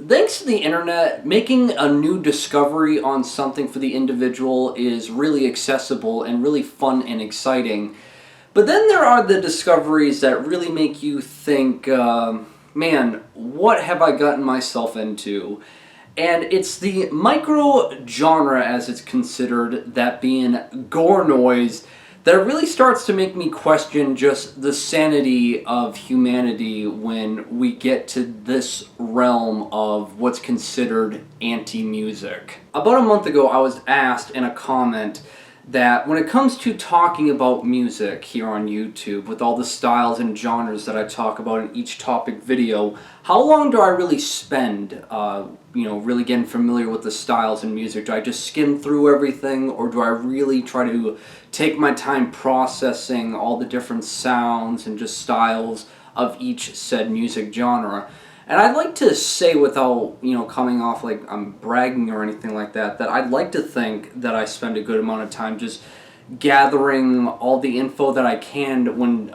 Thanks to the internet, making a new discovery on something for the individual is really accessible and really fun and exciting. But then there are the discoveries that really make you think, man, what have I gotten myself into? And it's the micro-genre, as it's considered, that being Gorenoise, that really starts to make me question just the sanity of humanity when we get to this realm of what's considered anti-music. About a month ago, I was asked in a comment that when it comes to talking about music here on YouTube, with all the styles and genres that I talk about in each topic video, how long do I really spend, really getting familiar with the styles and music? Do I just skim through everything, or do I really try to take my time processing all the different sounds and just styles of each said music genre? And I'd like to say, without, coming off like I'm bragging or anything like that, that I'd like to think that I spend a good amount of time just gathering all the info that I can when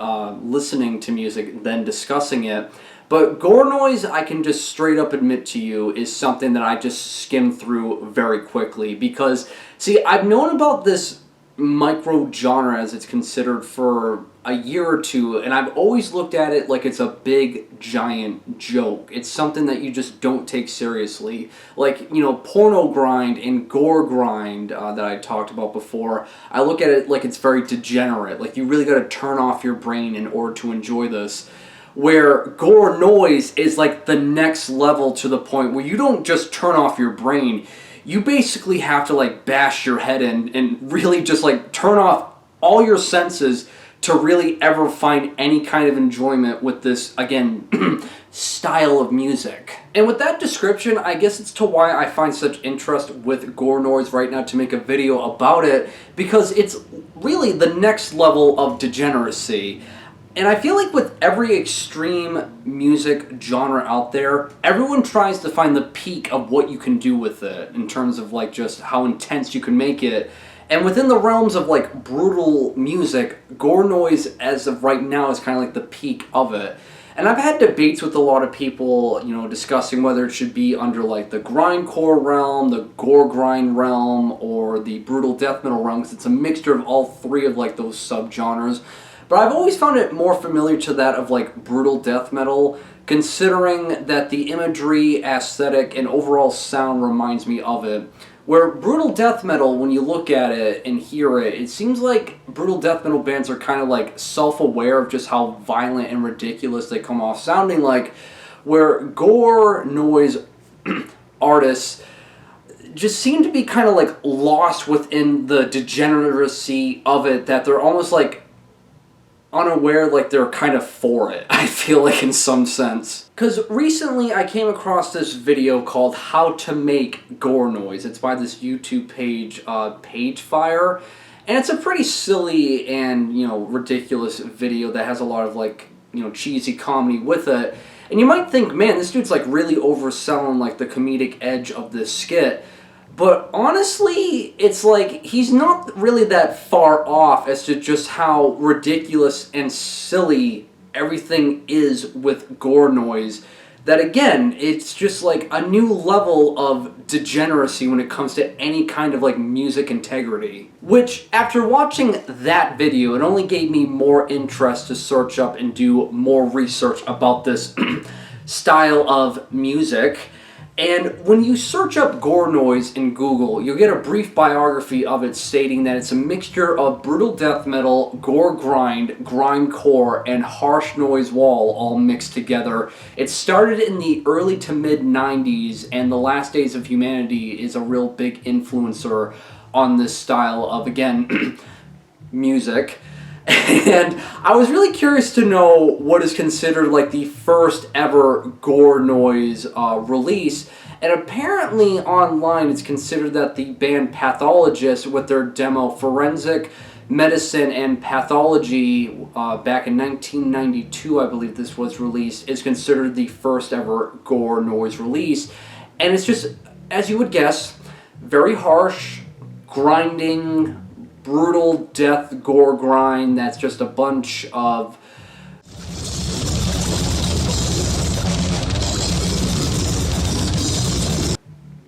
listening to music, then discussing it. But Gorenoise, I can just straight up admit to you, is something that I just skim through very quickly. Because, see, I've known about this micro-genre, as it's considered, for a year or two, and I've always looked at it like it's a big, giant joke. It's something that you just don't take seriously. Like, porno grind and gore grind that I talked about before, I look at it like it's very degenerate. Like, you really gotta turn off your brain in order to enjoy this. Where Gorenoise is like the next level, to the point where you don't just turn off your brain, you basically have to like bash your head in and really just like turn off all your senses to really ever find any kind of enjoyment with this, again, style of music. And with that description, I guess it's to why I find such interest with Gorenoise right now to make a video about it, because it's really the next level of degeneracy. And I feel like with every extreme music genre out there, everyone tries to find the peak of what you can do with it in terms of like just how intense you can make it. And within the realms of like brutal music, Gorenoise as of right now is kind of like the peak of it. And I've had debates with a lot of people, discussing whether it should be under like the grindcore realm, the gore grind realm, or the brutal death metal realm, because it's a mixture of all three of like those subgenres. But I've always found it more familiar to that of like brutal death metal, considering that the imagery, aesthetic, and overall sound reminds me of it. Where brutal death metal, when you look at it and hear it, it seems like brutal death metal bands are kind of like self-aware of just how violent and ridiculous they come off sounding like, where Gorenoise artists just seem to be kind of like lost within the degeneracy of it, that they're almost like unaware, like they're kind of for it, I feel like, in some sense. Because recently I came across this video called How to Make Gorenoise. It's by this YouTube page, Pagefire, and it's a pretty silly and, ridiculous video that has a lot of like, cheesy comedy with it. And you might think, man, this dude's like really overselling like the comedic edge of this skit. But honestly, it's like he's not really that far off as to just how ridiculous and silly everything is with Gorenoise. That again, it's just like a new level of degeneracy when it comes to any kind of like music integrity. Which, after watching that video, it only gave me more interest to search up and do more research about this style of music. And when you search up Gorenoise in Google, you'll get a brief biography of it stating that it's a mixture of brutal death metal, gore grind, grindcore, and harsh noise wall all mixed together. It started in the early to mid 90s, and The Last Days of Humanity is a real big influencer on this style of, again, music. And I was really curious to know what is considered like the first ever Gorenoise release. And apparently online it's considered that the band Pathologist, with their demo Forensic Medicine and Pathology back in 1992, I believe this was released, is considered the first ever Gorenoise release. And it's just, as you would guess, very harsh, grinding, brutal death gore grind that's just a bunch of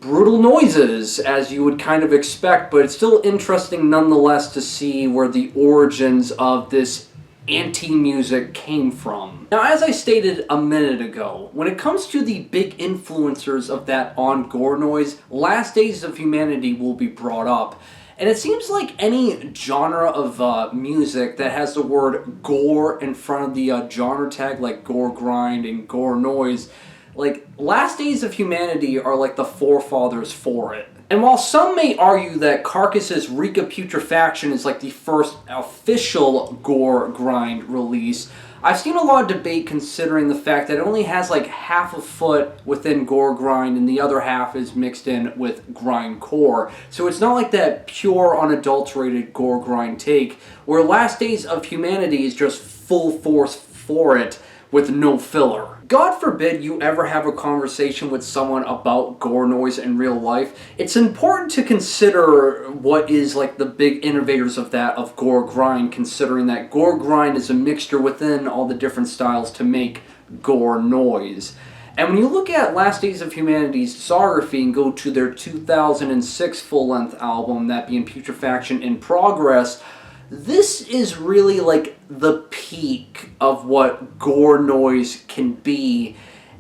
brutal noises, as you would kind of expect, but it's still interesting nonetheless to see where the origins of this anti-music came from. Now, as I stated a minute ago, when it comes to the big influencers of that on Gorenoise, Last Days of Humanity will be brought up. And it seems like any genre of music that has the word gore in front of the genre tag, like gore grind and gore noise, like Last Days of Humanity are like the forefathers for it. And while some may argue that Carcass's Reek of Putrefaction is like the first official gore grind release, I've seen a lot of debate considering the fact that it only has like half a foot within gore grind and the other half is mixed in with grindcore. So it's not like that pure unadulterated gore grind take, where Last Days of Humanity is just full force for it with no filler. God forbid you ever have a conversation with someone about Gorenoise in real life. It's important to consider what is like the big innovators of that, of gore grind, considering that gore grind is a mixture within all the different styles to make gore noise. And when you look at Last Days of Humanity's discography and go to their 2006 full-length album, that being Putrefaction in Progress, this is really like the peak of what gore noise can be,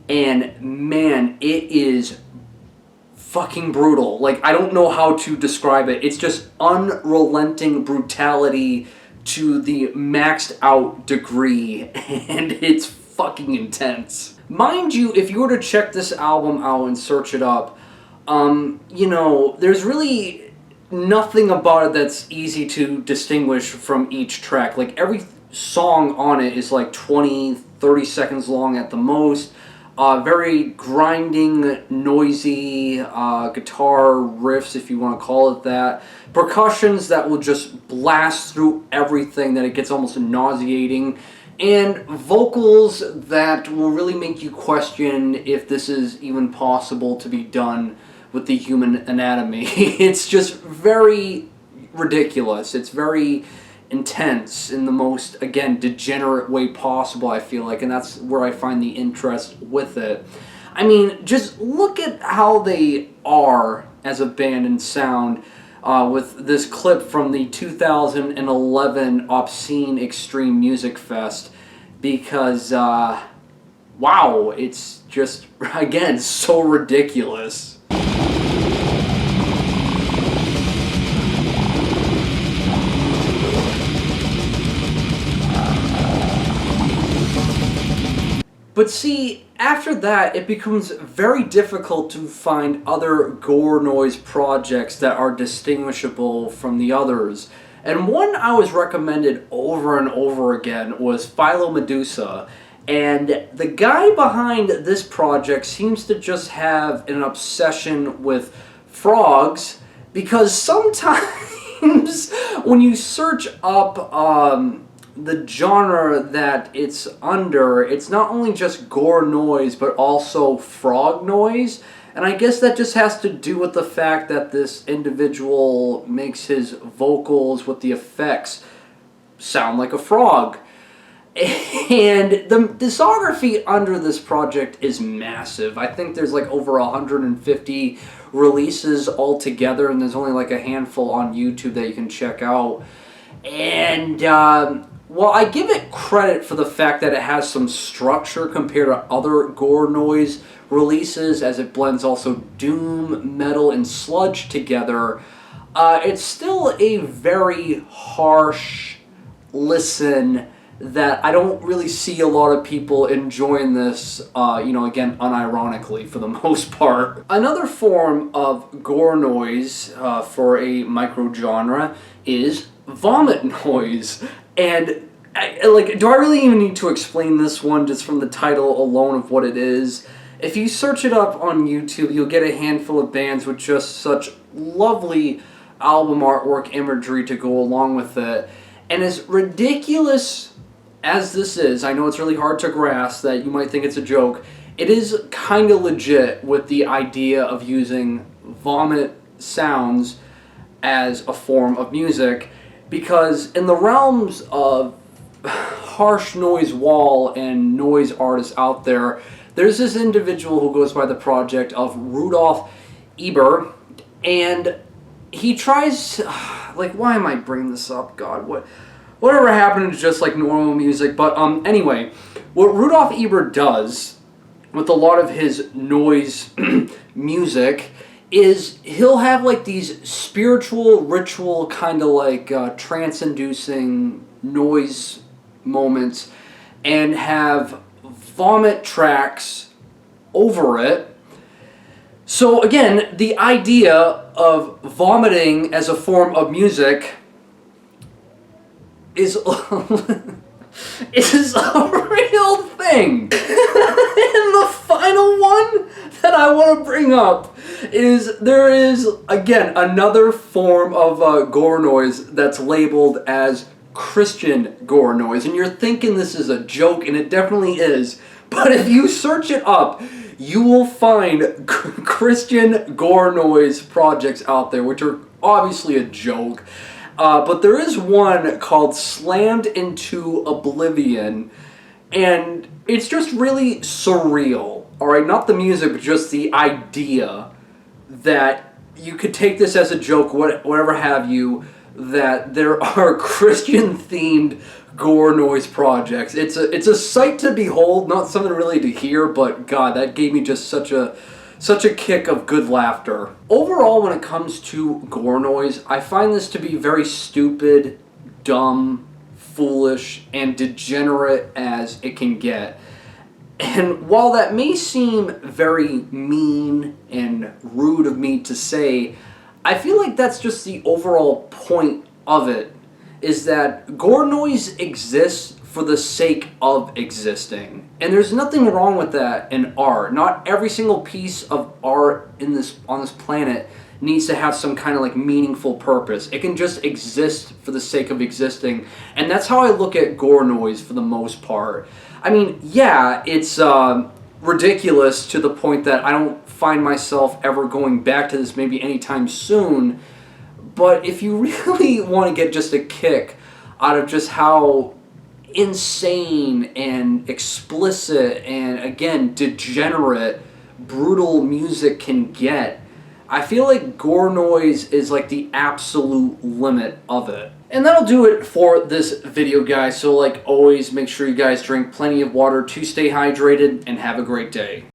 and man, it is fucking brutal. Like, I don't know how to describe it. It's just unrelenting brutality to the maxed out degree, and it's fucking intense. Mind you, if you were to check this album out and search it up, you know, there's really nothing about it that's easy to distinguish from each track. Like, every song on it is like 20, 30 seconds long at the most. Very grinding, noisy guitar riffs, if you want to call it that. Percussions that will just blast through everything, that it gets almost nauseating. And vocals that will really make you question if this is even possible to be done with the human anatomy. It's just very ridiculous. It's very intense in the most, again, degenerate way possible, I feel like, and that's where I find the interest with it. I mean, just look at how they are as a band and sound with this clip from the 2011 Obscene Extreme Music Fest, because, wow, it's just, again, so ridiculous. But see, after that, it becomes very difficult to find other Gorenoise projects that are distinguishable from the others. And one I was recommended over and over again was Phyllomedusa. And the guy behind this project seems to just have an obsession with frogs, because sometimes when you search up the genre that it's under, it's not only just gore noise, but also frog noise. And I guess that just has to do with the fact that this individual makes his vocals with the effects sound like a frog. And the discography under this project is massive. I think there's like over 150 releases altogether, and there's only like a handful on YouTube that you can check out. And well, I give it credit for the fact that it has some structure compared to other gore noise releases, as it blends also doom, metal, and sludge together. It's still a very harsh listen that I don't really see a lot of people enjoying this, you know, again, unironically for the most part. Another form of gore noise for a microgenre is Vomitnoise. And do I really even need to explain this one just from the title alone of what it is? If you search it up on YouTube, you'll get a handful of bands with just such lovely album artwork imagery to go along with it. And as ridiculous as this is, I know it's really hard to grasp, that you might think it's a joke, it is kind of legit with the idea of using vomit sounds as a form of music. Because in the realms of harsh noise wall and noise artists out there, there's this individual who goes by the project of Rudolf Eber, and he tries, like, why am I bringing this up? God, whatever happened to just like normal music? But anyway, what Rudolf Eber does with a lot of his noise music is he'll have like these spiritual, ritual kind of like trance-inducing noise moments, and have vomit tracks over it. So again, the idea of vomiting as a form of music is is a real thing. And the final one that I want to bring up is there is, again, another form of Gorenoise that's labeled as Christian Gorenoise. And you're thinking this is a joke, and it definitely is. But if you search it up, you will find Christian Gorenoise projects out there, which are obviously a joke. But there is one called Slammed into Oblivion, and it's just really surreal. Alright, not the music, but just the idea that you could take this as a joke, whatever have you, that there are Christian-themed Gorenoise projects. It's a sight to behold, not something really to hear, but God, that gave me just such a kick of good laughter. Overall, when it comes to Gorenoise, I find this to be very stupid, dumb, foolish, and degenerate as it can get. And while that may seem very mean and rude of me to say, I feel like that's just the overall point of it, is that Gorenoise exists for the sake of existing. And there's nothing wrong with that in art. Not every single piece of art on this planet needs to have some kind of like meaningful purpose. It can just exist for the sake of existing. And that's how I look at Gorenoise for the most part. I mean, yeah, it's ridiculous to the point that I don't find myself ever going back to this maybe anytime soon. But if you really want to get just a kick out of just how insane and explicit and, again, degenerate, brutal music can get, I feel like Gorenoise is like the absolute limit of it. And that'll do it for this video, guys. So like always, make sure you guys drink plenty of water to stay hydrated, and have a great day.